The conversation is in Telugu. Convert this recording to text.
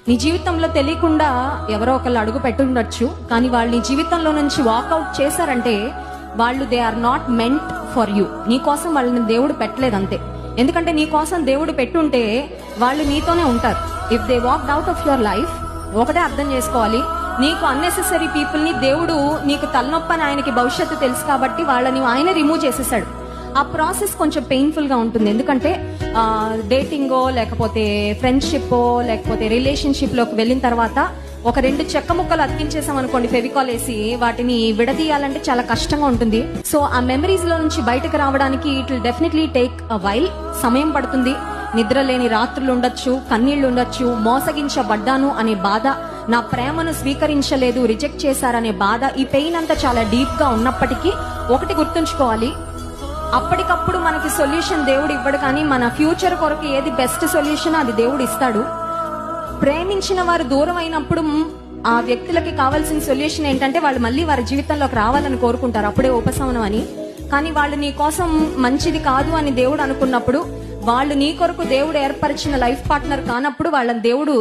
నీ జీవితంలో తెలియకుండా ఎవరో ఒకళ్ళు అడుగు పెట్టుండొచ్చు, కానీ వాళ్ళు నీ జీవితంలో నుంచి వాకౌట్ చేశారంటే వాళ్ళు they are not meant for you. నీ కోసం వాళ్ళని దేవుడు పెట్టలేదు అంతే. ఎందుకంటే నీ కోసం దేవుడు పెట్టుంటే వాళ్ళు నీతోనే ఉంటారు. If they walked out of your life, ఒకటే అర్థం చేసుకోవాలి, నీకు అన్నెసెసరీ పీపుల్ ని దేవుడు, నీకు తలనొప్పని ఆయనకి భవిష్యత్తు తెలుసు కాబట్టి వాళ్ళని ఆయన రిమూవ్ చేసేసాడు. ఆ ప్రాసెస్ కొంచెం పెయిన్ఫుల్ గా ఉంటుంది. ఎందుకంటే డేటింగో లేకపోతే ఫ్రెండ్షిప్ లేకపోతే రిలేషన్షిప్ లోకి వెళ్ళిన తర్వాత ఒక 2 చెక్క ముక్కలు అతికించేసాం అనుకోండి, ఫెవికాల్ వేసి, వాటిని విడదీయాలంటే చాలా కష్టంగా ఉంటుంది. సో ఆ మెమరీస్ లో నుంచి బయటకు రావడానికి it will definitely take a while, సమయం పడుతుంది. నిద్ర లేని రాత్రులు ఉండొచ్చు, కన్నీళ్లు ఉండొచ్చు, మోసగించబడ్డాను అనే బాధ, నా ప్రేమను స్వీకరించలేదు, రిజెక్ట్ చేశారనే బాధ, ఈ పెయిన్ అంతా చాలా డీప్ గా ఉన్నప్పటికీ ఒకటి గుర్తుంచుకోవాలి, అప్పటికప్పుడు మనకి సొల్యూషన్ దేవుడు ఇవ్వడు, కానీ మన ఫ్యూచర్ కొరకు ఏది బెస్ట్ సొల్యూషన్ అది దేవుడు ఇస్తాడు. ప్రేమించిన వారు దూరం అయినప్పుడు ఆ వ్యక్తులకి కావాల్సిన సొల్యూషన్ ఏంటంటే వాళ్ళు మళ్ళీ వారి జీవితంలోకి రావాలని కోరుకుంటారు, అప్పుడే ఉపశమనం అని. కానీ వాళ్ళు నీ కోసం మంచిది కాదు అని దేవుడు అనుకున్నప్పుడు, వాళ్ళు నీ కొరకు దేవుడు ఏర్పరిచిన లైఫ్ పార్ట్నర్ కానప్పుడు వాళ్ళని దేవుడు